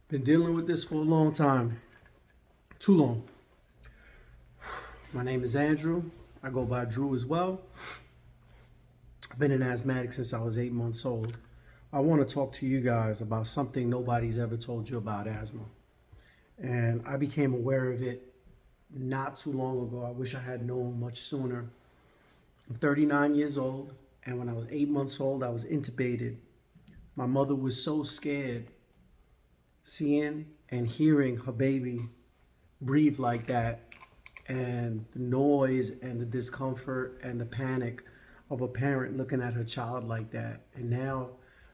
Been dealing with this for a long time. Too long. My name is Andrew. I go by Drew as well. I've been an asthmatic since I was 8 months old. I want to talk to you guys about something nobody's ever told you about asthma. And I became aware of it not too long ago. I wish I had known much sooner. I'm 39 years old, and when I was 8 months old, I was intubated. My mother was so scared seeing and hearing her baby breathe like that, and the noise and the discomfort and the panic of a parent looking at her child like that. And now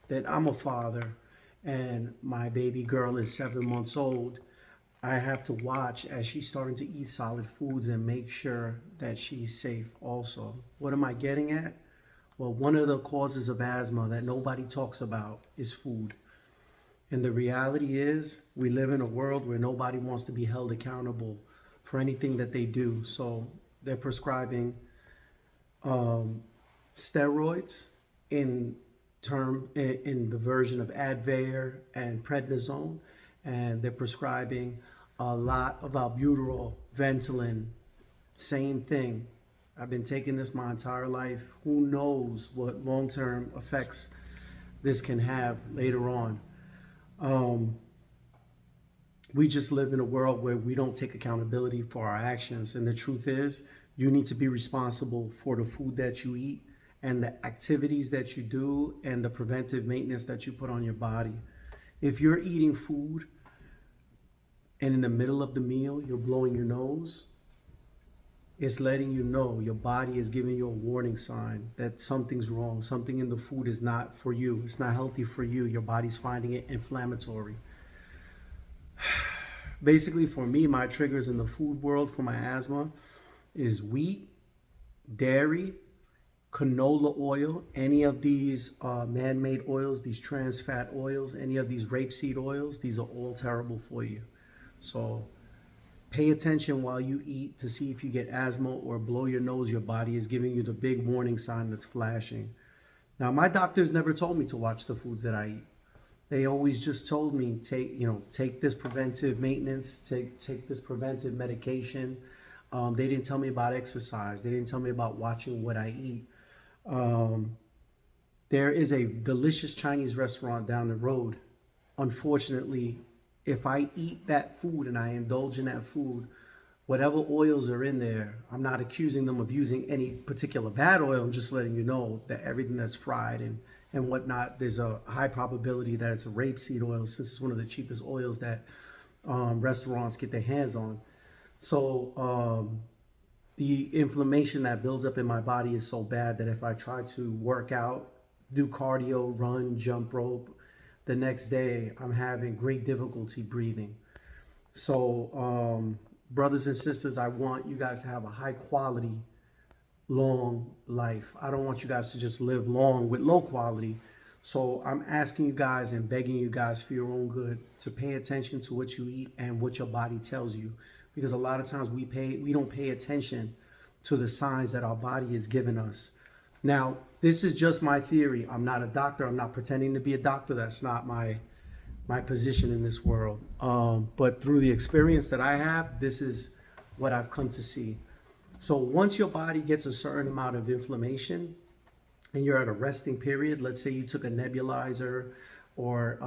that I'm a father and my baby girl is 7 months old, I have to watch as she's starting to eat solid foods and make sure that she's safe also. What am I getting at? Well, one of the causes of asthma that nobody talks about is food. And the reality is, we live in a world where nobody wants to be held accountable for anything that they do. So they're prescribing steroids in the version of Advair and prednisone, and they're prescribing a lot of albuterol, Ventolin, same thing. I've been taking this my entire life. Who knows what long-term effects this can have later on. We just live in a world where we don't take accountability for our actions. And the truth is, you need to be responsible for the food that you eat and the activities that you do and the preventive maintenance that you put on your body. If you're eating food and in the middle of the meal, you're blowing your nose, it's letting you know, your body is giving you a warning sign that something's wrong. Something in the food is not for you. It's not healthy for you. Your body's finding it inflammatory. Basically, for me, my triggers in the food world for my asthma is wheat, dairy, canola oil, any of these man-made oils, these trans fat oils, any of these rapeseed oils. These are all terrible for you. So pay attention while you eat to see if you get asthma or blow your nose. Your body is giving you the big warning sign that's flashing. Now, my doctors never told me to watch the foods that I eat. They always just told me, take this preventive maintenance, take this preventive medication. They didn't tell me about exercise. They didn't tell me about watching what I eat. There is a delicious Chinese restaurant down the road. Unfortunately, if I eat that food and I indulge in that food, whatever oils are in there, I'm not accusing them of using any particular bad oil. I'm just letting you know that everything that's fried and whatnot, there's a high probability that it's a rapeseed oil, since it's one of the cheapest oils that restaurants get their hands on. So the inflammation that builds up in my body is so bad that if I try to work out, do cardio, run, jump rope, the next day I'm having great difficulty breathing. So brothers and sisters, I want you guys to have a high quality, long life. I don't want you guys to just live long with low quality. So I'm asking you guys and begging you guys for your own good to pay attention to what you eat and what your body tells you. Because a lot of times we don't pay attention to the signs that our body is giving us. Now, this is just my theory. I'm not a doctor. I'm not pretending to be a doctor. That's not my position in this world. But through the experience that I have, this is what I've come to see. So once your body gets a certain amount of inflammation and you're at a resting period, let's say you took a nebulizer or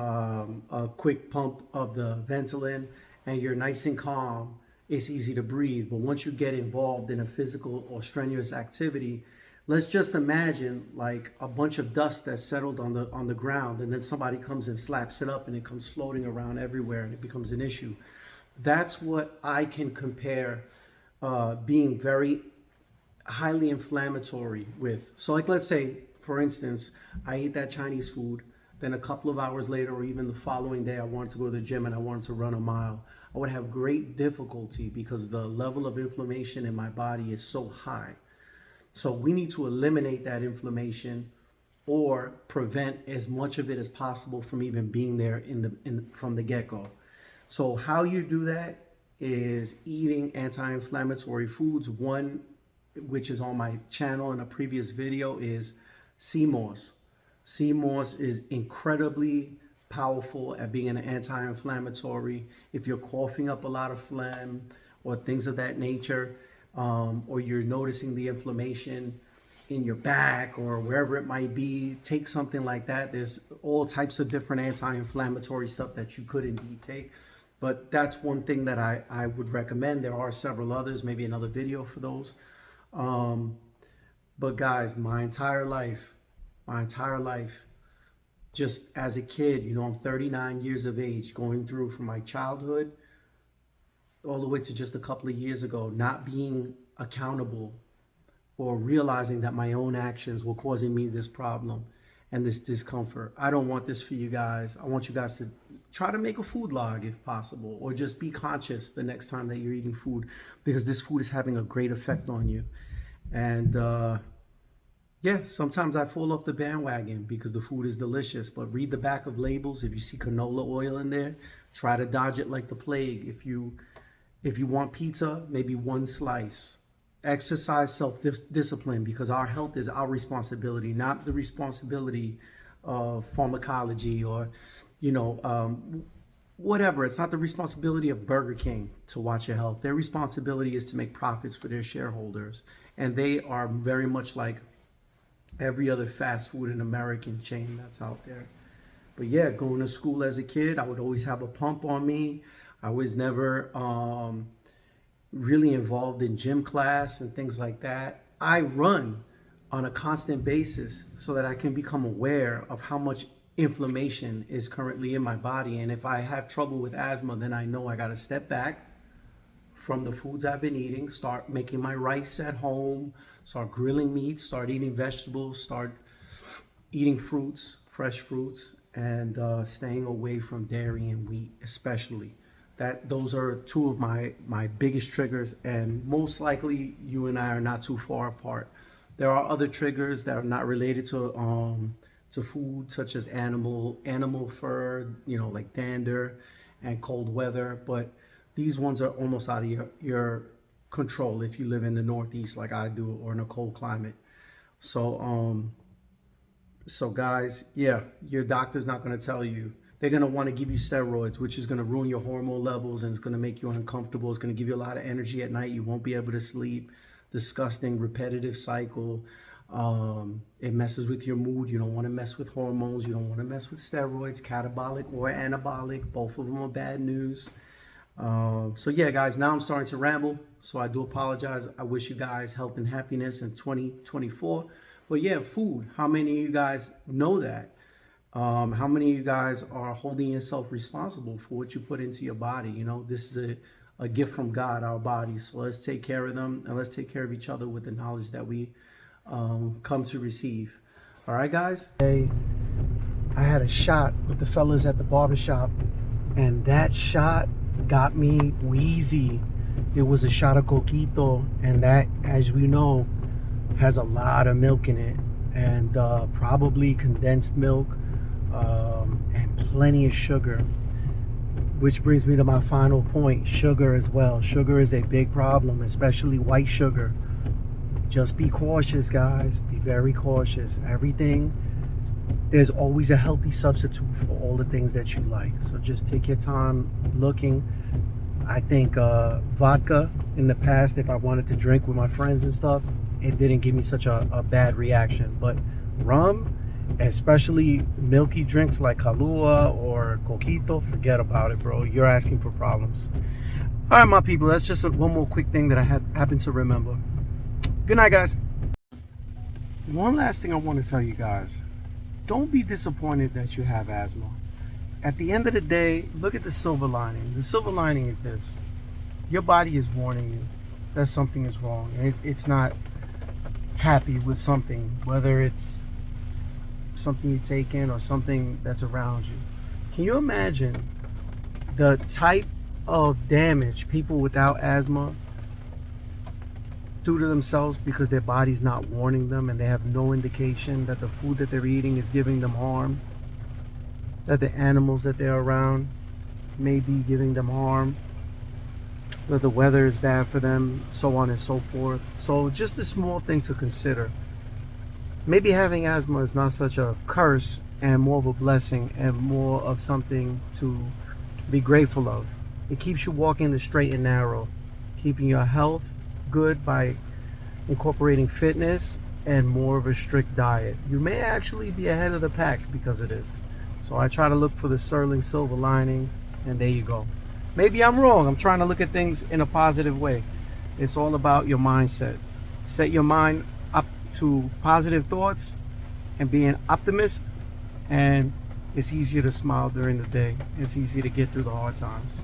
a quick pump of the Ventolin and you're nice and calm, it's easy to breathe. But once you get involved in a physical or strenuous activity, let's just imagine like a bunch of dust that's settled on the ground, and then somebody comes and slaps it up and it comes floating around everywhere and it becomes an issue. That's what I can compare being very highly inflammatory with. So like, let's say, for instance, I ate that Chinese food, then a couple of hours later or even the following day I wanted to go to the gym and I wanted to run a mile. I would have great difficulty because the level of inflammation in my body is so high. So we need to eliminate that inflammation or prevent as much of it as possible from even being there from the get-go. So how you do that is eating anti-inflammatory foods. One, which is on my channel in a previous video, is sea moss. Sea moss is incredibly powerful at being an anti-inflammatory. If you're coughing up a lot of phlegm or things of that nature, or you're noticing the inflammation in your back or wherever it might be, take something like that. There's all types of different anti-inflammatory stuff that you could indeed take. But that's one thing that I would recommend. There are several others, maybe another video for those. But guys, my entire life, just as a kid, you know, I'm 39 years of age, going through from my childhood all the way to just a couple of years ago, not being accountable or realizing that my own actions were causing me this problem and this discomfort. I don't want this for you guys. I want you guys to try to make a food log if possible, or just be conscious the next time that you're eating food, because this food is having a great effect on you. And yeah, sometimes I fall off the bandwagon because the food is delicious, but read the back of labels. If you see canola oil in there, try to dodge it like the plague. If you want pizza, maybe one slice. Exercise self-discipline, because our health is our responsibility, not the responsibility of pharmacology or, you know, whatever. It's not the responsibility of Burger King to watch your health. Their responsibility is to make profits for their shareholders. And they are very much like every other fast food and American chain that's out there. But yeah, going to school as a kid, I would always have a pump on me. I was never really involved in gym class and things like that. I run on a constant basis so that I can become aware of how much inflammation is currently in my body. And if I have trouble with asthma, then I know I got to step back from the foods I've been eating, start making my rice at home, start grilling meat, start eating vegetables, start eating fruits, fresh fruits, and staying away from dairy and wheat, especially. Those are two of my biggest triggers, and most likely you and I are not too far apart. There are other triggers that are not related to food, such as animal fur, you know, like dander and cold weather, but these ones are almost out of your control if you live in the Northeast like I do, or in a cold climate. So so guys, yeah, your doctor's not going to tell you. They're going to want to give you steroids, which is going to ruin your hormone levels and it's going to make you uncomfortable. It's going to give you a lot of energy at night. You won't be able to sleep. Disgusting, repetitive cycle. It messes with your mood. You don't want to mess with hormones. You don't want to mess with steroids, catabolic or anabolic. Both of them are bad news. So yeah, guys, now I'm starting to ramble. So I do apologize. I wish you guys health and happiness in 2024. But yeah, food. How many of you guys know that? How many of you guys are holding yourself responsible for what you put into your body? You know, this is a gift from God, our bodies. So let's take care of them, and let's take care of each other with the knowledge that we come to receive. All right, guys? Hey, I had a shot with the fellas at the barbershop, and that shot got me wheezy. It was a shot of coquito, and that, as we know, has a lot of milk in it, and probably condensed milk, and plenty of sugar, which brings me to my final point: sugar as well. Sugar is a big problem, especially white sugar. Just be cautious, guys. Be very cautious. There's always a healthy substitute for all the things that you like, so just take your time looking. I think vodka in the past, if I wanted to drink with my friends and stuff, it didn't give me such a bad reaction. But rum, especially milky drinks like Kahlua or Coquito, forget about it, bro. You're asking for problems. All right, my people, that's just one more quick thing that I happened to remember. Good night, guys. One last thing I want to tell you guys. Don't be disappointed that you have asthma. At the end of the day, look at the silver lining. The silver lining is this: your body is warning you that something is wrong. It's not happy with something, whether it's something you take in or something that's around you. Can you imagine the type of damage people without asthma do to themselves because their body's not warning them and they have no indication that the food that they're eating is giving them harm, that the animals that they're around may be giving them harm, that the weather is bad for them, so on and so forth. So just a small thing to consider. Maybe having asthma is not such a curse and more of a blessing and more of something to be grateful of. It keeps you walking the straight and narrow, keeping your health good by incorporating fitness and more of a strict diet. You may actually be ahead of the pack because of this. So I try to look for the sterling silver lining, and there you go. Maybe I'm wrong. I'm trying to look at things in a positive way. It's all about your mindset. Set your mind up to positive thoughts and be an optimist, and it's easier to smile during the day. It's easy to get through the hard times.